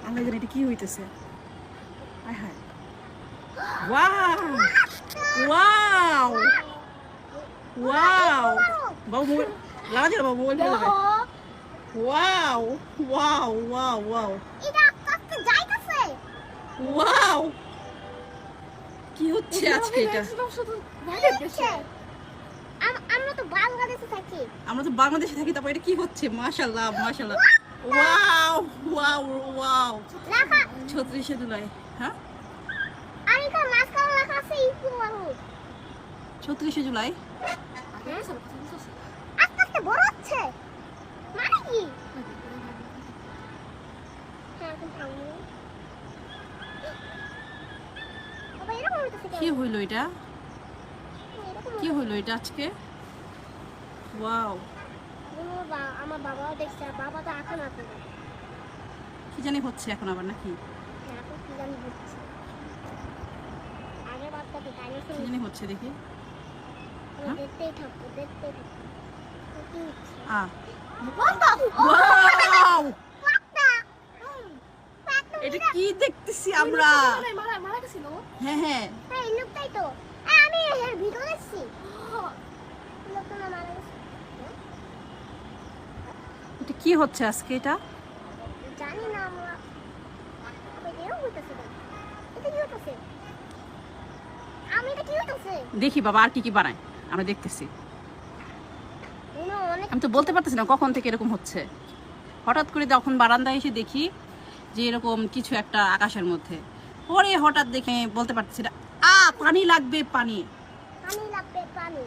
আল্লাহ জানে এটা কি হইতেছে। আয় হায়, ওয়াও ওয়াও ওয়াও, বাবু মোবাইল লাগা দিল, বাবু মোবাইল ফেলে দেবে। ওয়াও ওয়াও ওয়াও ওয়াও, এটা আস্তে যাইতেছে। ওয়াও, কি হচ্ছে আজকে এটা? আমরা তো বাংলাদেশে থাকি। আমরা তো বাংলাদেশে থাকি, তারপর এটা কি হচ্ছে? মাশাআল্লাহ মাশাআল্লাহ, ওয়াও ওয়াও ওয়াও, লেখা 36 জুলাই। হ্যাঁ, আর এখানে মাঝখানে লেখা আছে ইকু মানুষ। 36 জুলাই। আস্তে আস্তে বড় হচ্ছে মানে কি? হ্যাঁ, এখন থামো। বাবা এরকম হইতেছে কি কেন? হইলো এটা? এরকম কি হইলো এটা আজকে? ওয়াও, আমার বাবাও দেখছে, আর বাবা তো এখন আছে। কি জানি হচ্ছে এখন আবার নাকি? এখন কি জানি হচ্ছে। আগে বাচ্চাকে ডাইনোসর কি জানি হচ্ছে দেখি। হ্যাঁ? দেখতেই থাকবো, দেখতেই থাকবো। কি হচ্ছে? ওয়াও, পাতা। এটা কি দেখতেছি আমরা? মারা গেছিল। হ্যাঁ হ্যাঁ, হ্যাঁ, এই লোকটাই তো। আমি এর ভিডিও দেখছি। লোকটা না মারা গেছে। এটা কি হচ্ছে আজকে এটা? জানি না আমরা। এটাও হইতেছে না। এটা কি হইতেছে? আমি এটা কি হইতেছে? দেখি বাবা আর কি কি বানায়, আমরা দেখতেছি। অনেক আমি তো বলতে পারতেছি না কখন থেকে এরকম হচ্ছে। হঠাৎ করে যখন বারান্দায় এসে দেখি যে এরকম কিছু একটা আকাশের মধ্যে, পরে হঠাৎ দেখে বলতে পারতেছি না। পানি লাগবে, পানি। পানি লাগবে, পানি।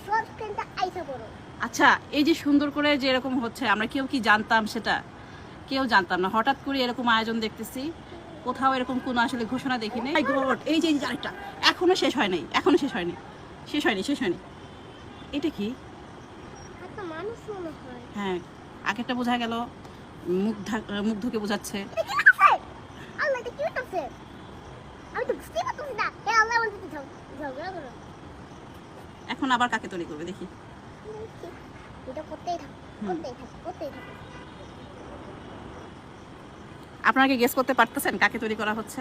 সব স্ক্রিনটা আইসা পড়ো। আচ্ছা, এই যে সুন্দর করে যে এরকম হচ্ছে, আমরা কেউ কি জানতাম সেটা? কেউ জানতাম না। হঠাৎ করে এরকম আয়োজন দেখতেছি, কোথাও এরকম কোনো আসলে ঘোষণা দেখিনি। এই যে আরেকটা, এখনো শেষ হয় নাই, এখনো শেষ হয়নি, শেষ হয়নি, শেষ হয়নি। এটা কি? একটা মানুষ মনে হয়। হ্যাঁ, আগেরটা বোঝা গেল মুখ ঢুকে বোঝাচ্ছে। এটা কি হইতেছে? আল্লাহ, এটা কি হইতেছে? আমি তো বুঝতেই পারতেছি না। হে আল্লাহ, আমাদের তো ঝগড়া করো। এখন আবার কাকে তৈরি করবে দেখি। এটা করতেই থাকো, করতেই থাকো, করতেই থাকো। আপনারা কি গেস করতে পারতেছেন কাকে তৈরি করা হচ্ছে?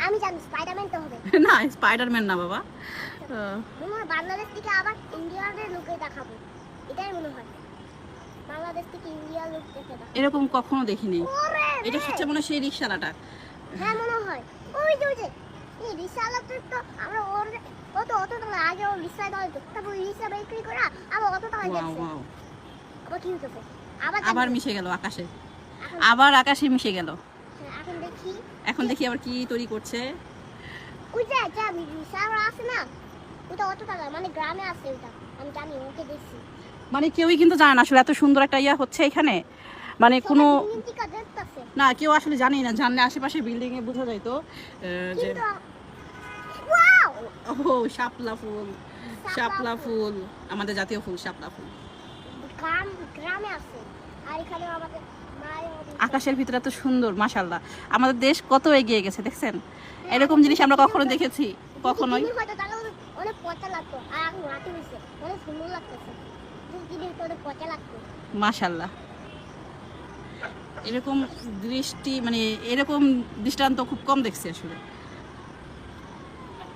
আমি জানি স্পাইডারম্যান তো হবে। না, স্পাইডারম্যান না বাবা। মনে হয় বাংলাদেশ থেকে আবার ইন্ডিয়ার লোকে দেখাবো, এটাই মনে হয়। বাংলাদেশ থেকে ইন্ডিয়ার লোক দেখে দেখাবো। এরকম কখনো দেখিনি। ওরে এটা রে! হচ্ছে মনে হয় সেই রিকশালাটা। হ্যাঁ, মনে হয়। ওই যে এই রিক্সাওয়ালাটা তো আমরা ওর অত টাকা আগে ও রিক্সায় দাঁড়াতো, তারপর রিক্সা বিক্রি করে আবার অত টাকা ওয়াও যাচ্ছে। ওয়াও, আবার কি হতেছে? আবার মিশে গেল আকাশে, আবার আকাশে মিশে গেল। এখন দেখি, এখন দেখি আবার কি তৈরি করছে। ওই যে যা রিক্সাওয়ালা আছে না, ওটা অত টাকা, মানে গ্রামে আছে ওটা, আমি জানি, ওকে দেখছি। মানে কেউই কিন্তু জানে না আসলে এত সুন্দর একটা ইয়া হচ্ছে এখানে, মানে কোনো না, কেউ আসলে জানেই না। জানলে আশেপাশে বিল্ডিং এ বোঝা যাইতো যে ও শাপলা ফুল, শাপলা ফুল আমাদের জাতীয় ফুল, শাপলা ফুল। গ্রামে আছে, আর এখানে আমাদের আকাশের ভিতরে এত সুন্দর, মাশাআল্লাহ। আমাদের দেশ কত এগিয়ে গেছে দেখছেন। এরকম জিনিস আমরা কখনো দেখেছি? কখনোই। অনেক পচা লাগতো, আর এখন মাটি হয়েছে, অনেক সুন্দর লাগতেছে। অনেক পচা লাগতো, মাশাআল্লাহ। এরকম দৃষ্টি, মানে এরকম দৃষ্টান্ত খুব কম দেখছি আসলে।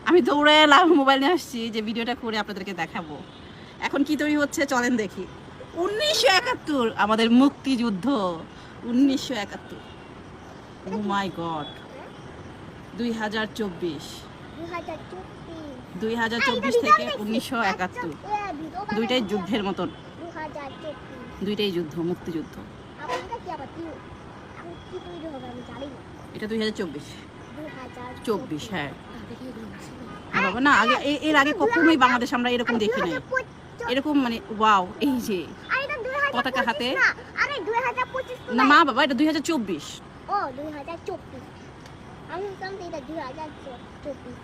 আমি দৌড়ে এলাম, মোবাইল নিয়ে আসছি যে ভিডিওটা করে আপনাদেরকে দেখাবো। এখন কি তৈরি হচ্ছে চলেন দেখি। 1971 আমাদের মুক্তিযুদ্ধ, 1971। ও মাই গড, 2024 থেকে 1971, দুইটাই যুদ্ধের মতন, দুইটাই যুদ্ধ, মুক্তিযুদ্ধ। এটা 2024। হ্যাঁ বাবা, না আগে এর আগে কখনোই বাংলাদেশ আমরা এরকম দেখি নাই। এরকম মানে ওয়াও, এই যে পতাকা হাতে। না মা বাবা, এটা 2024। ও 2024, আমি জানতে এটা 2024।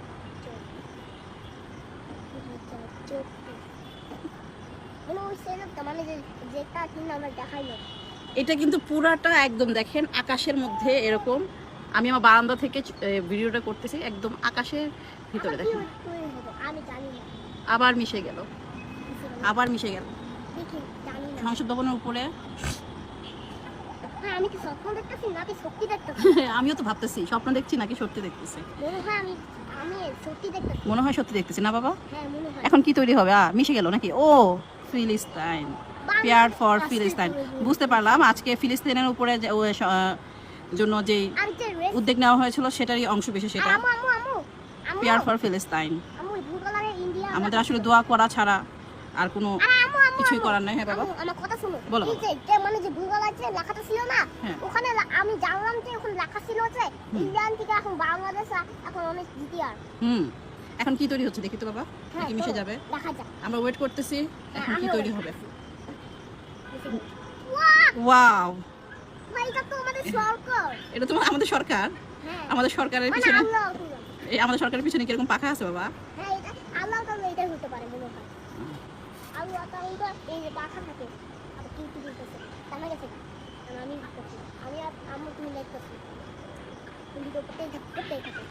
এটা কিন্তু পুরাটা একদম দেখেন আকাশের মধ্যে এরকম। আমি আমার বারান্দা থেকে ভিডিওটা করতেছি, একদম আকাশের ভিতরে দেখেন। আবার মিশে গেল, আবার মিশে গেল সংসদ ভবনের উপরে। হ্যাঁ আমি কি স্বপ্ন দেখতেছি নাকি সত্যি দেখতেছি? আমিও তো ভাবতেছি স্বপ্ন দেখছি নাকি সত্যি দেখতেছি। মনে হয় আমি সত্যি দেখতেছি। মনে হয় সত্যি দেখতেছি না বাবা? হ্যাঁ মনে হয়। এখন কি তৈরি হবে? মিশে গেল নাকি? ও ফিলিস্তাইন, পেয়ার ফর ফিলিস্তাইন। বুঝতে পারলাম আজকে ফিলিস্তিনের উপরে জন্য যে আর যে রেস উদ্যোগ নেওয়া হয়েছিল সেটারই অংশ বিশেষ এটা, আমু আমু আমু আমু পেয়ার ফর ফিলিস্তাইন। আমু ব্লু কালারের ইন্ডিয়া আমাদের আসলে দোয়া করা ছাড়া আর কোনো আমু আমু কিছুই করার নেই। হ্যাঁ বাবা আমার কথা শুনো। বলো। এই যে মানে যে ব্লু কালার যে লেখাটা ছিল না, হ্যাঁ। ওখানে আমি জানলাম যে ওখানে লেখা ছিল যে ইন্ডিয়ান থেকে এখন বাংলাদেশ এখন অনেক জিটিআর। এখন কি তৈরি হচ্ছে দেখি তো বাবা, হ্যাঁ কি মিশে যাবে? দেখা যাক। আমরা ওয়েট করতেছি এখন কি আমিও তৈরি wait হবে। ওয়াও ওয়াও, ভাই এটা তো আমাদের সরকার। এটা তো আমাদের সরকার। হ্যাঁ আমাদের সরকারের মানে পিছনে, আল্লাহ এই আমাদের সরকারের পিছনে কিরকম পাখা আছে বাবা? হ্যাঁ এটা আল্লাহ তাআলা এটা হতে পারে মনে হয়। আল্লাহ তাআলা এই যে পাখা থাকে আবার কি কি দিতেছে জানা গেছে না। আমি ভাবতেছি আমি আর আম্মু তুমি দেখতেছি তুমি তো করতেই থাকে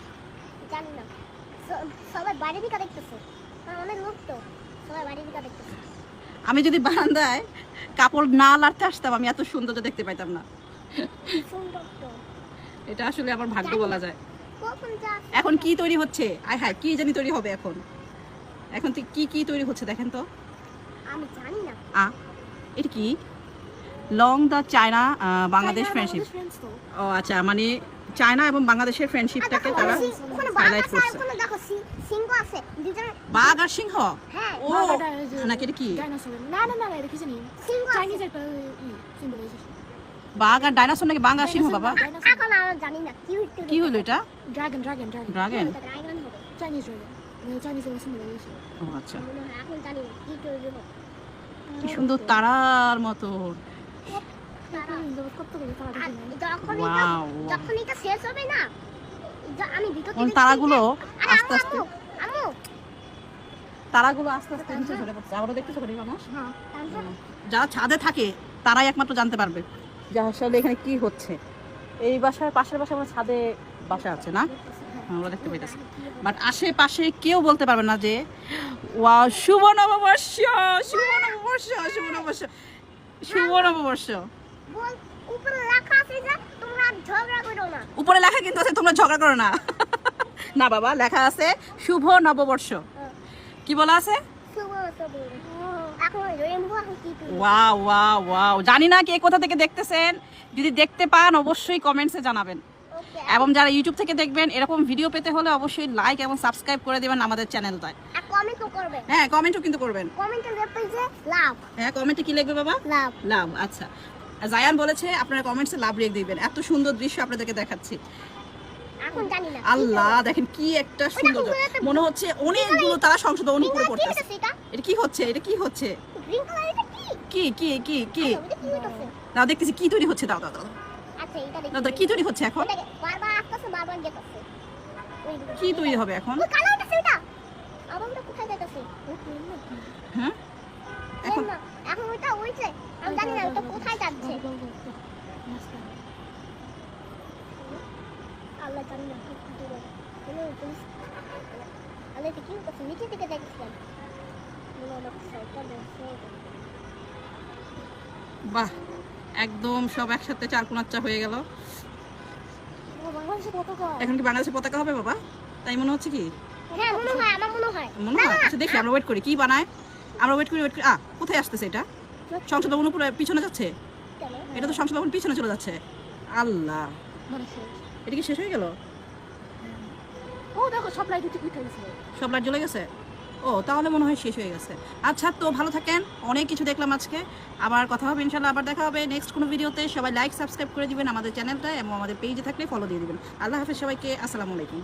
জানি না সবাই বাইরে দিকে দেখতেছে অনেক লোক তো সবাই বাইরে দিকে দেখতেছে। আমি যদি বারান্দায় কাপড় না লাড়তে আসতাম আমি এত সৌন্দর্য দেখতে পাইতাম না। সুন্দর তো এটা আসলে আমার ভাগ্য বলা যায়। কখন যা এখন কি তৈরি হচ্ছে? আয় হায়, কি জানি তৈরি হবে এখন। এখন তো কি তৈরি হচ্ছে দেখেন তো। আমি জানি না। এটা কি? Long the China Bangladesh friendship. ও আচ্ছা, মানে চায়না এবং বাংলাদেশের ফ্রেন্ডশিপটাকে তারা ওখানে হাইলাইট বাঘ আছে করছে। ওখানে দেখো সিংহ আছে দুজনের। বাঘ আর সিংহ? হ্যাঁ ও নাকি এটা কি? সিংহ চাইনিজ একটা সিম্বলাইজেশন বাঘ আর ডাইনোসর নাকি বাঘ আর সিংহ বাবা? এখন আমরা জানি না কি হলো এটা? Dragon dragon? ড্রাগন হবে চাইনিজ ড্রাগন চাইনিজ সিম্বলাইজেশন ও আচ্ছা, মনে হয় এখন জানি না কি তৈরি হবে। কি সুন্দর তারার মতো। কতগুলো তারা আর দেখি Wow. যখন এটা শেষ হবে না আমি ভিতর ওই থেকে তারাগুলো আরে আস্তে আস্তে, আম্মু তারাগুলো আস্তে আস্তে নিচে ঝরে পড়ছে। আবারও দেখতেছো করি মানুষ হ্যাঁ যারা ছাদে থাকে তারাই একমাত্র জানতে পারবে যে আসলে এখানে কি হচ্ছে। এই বাসার পাশের বাসা আমার ছাদে বাসা আছে না, আমরা দেখতে পাইতেছি, বাট আশেপাশে কেউ বলতে পারবে না যে ওয়াও শুভ নববর্ষ, শুভ নববর্ষ, শুভ নববর্ষ, শুভ নববর্ষ। বল উপরে লেখা আছে যে তোমরা ঝগড়া করো না। উপরে লেখা কিন্তু আছে তোমরা ঝগড়া করো না। না বাবা, লেখা আছে শুভ নববর্ষ। কি বলা আছে? শুভ শুভ এখন রেইনবো এখন কি তৈরি ওয়াও ওয়াও ওয়াও, জানি না কে কোথা থেকে দেখতেছেন, যদি দেখতে পান অবশ্যই কমেন্টসে জানাবেন। ওকে এবং যারা ইউটিউব থেকে দেখবেন এরকম ভিডিও পেতে হলে অবশ্যই লাইক এবং সাবস্ক্রাইব করে দেবেন আমাদের চ্যানেলটায়। আর কমেন্ট করবে হ্যাঁ, কমেন্টও কিন্তু করবেন। কমেন্টে লিখবে যে লাভ হ্যাঁ, কমেন্টে কি লিখবে বাবা? লাভ। লাভ। আচ্ছা, জায়ান বলেছে আপনারা কমেন্টসে লাভ লিখে দিবেন। এত সুন্দর দৃশ্য আপনাদেরকে দেখাচ্ছি। এখন জানি না আল্লাহ, দেখেন কি একটা সৌন্দর্য, মনে হচ্ছে অনেকগুলো তারা সংশোধন উপরে কি পড়তেছে। হচ্ছে এটা এটা কি হচ্ছে? এটা কি হচ্ছে? গ্রিন কালার এটা কি কি কি কি কি? এটা কি হচ্ছে দাও দেখতেছি কি তৈরি হচ্ছে। দাও দাও দাও আচ্ছা এটা দাও, দেখি কি তৈরি হচ্ছে এখন? এটা বারবার আসতেছে বারবার যেতেছে কি তৈরি হবে এখন? ওই কালারটা সেটা আমারটা কোথায় যাইতেছে হ্যাঁ, এখন এখন ওইটা ওইছে আমি জানি না ওটা কোথায় যাচ্ছে আল্লাহ জানি না কি করবে কোনো পুলিশ আল্লাহ কি করছে নিচে থেকে দেখছিলাম মনে হলো সাইডটা দেখছে বাহ, একদম সব একসাথে চারকোনাচ্চা হয়ে গেল। বাংলাদেশে পতাকা এখন কি বাংলাদেশের পতাকা হবে বাবা? তাই মনে হচ্ছে কি? হ্যাঁ মনে হয় আমার মনে হয় মনে হয়। আচ্ছা দেখি, আমরা ওয়েট করি কি বানায়। আমরা ওয়েট করি। কোথায় আসতেছে এটা? সংসদ ভবন উপরে পিছনে যাচ্ছে। কেন এটা তো সংসদ ভবন পিছনে চলে যাচ্ছে। আল্লাহ, মানে শেষ এটা কি শেষ হয়ে গেল? ও দেখো সব লাইট উঠে গেছে সব লাইট জ্বলে গেছে? ও তাহলে মনে হয় শেষ হয়ে গেছে। আচ্ছা, তো ভালো থাকেন, অনেক কিছু দেখলাম আজকে। আবার কথা হবে ইনশাল্লাহ, আবার দেখা হবে নেক্সট কোনো ভিডিওতে। সবাই লাইক সাবস্ক্রাইব করে দিবেন আমাদের চ্যানেলটা এবং আমাদের পেজে থাকলে ফলো দিয়ে দিবেন। আল্লাহ হাফেজ সবাইকে, আসসালামু আলাইকুম।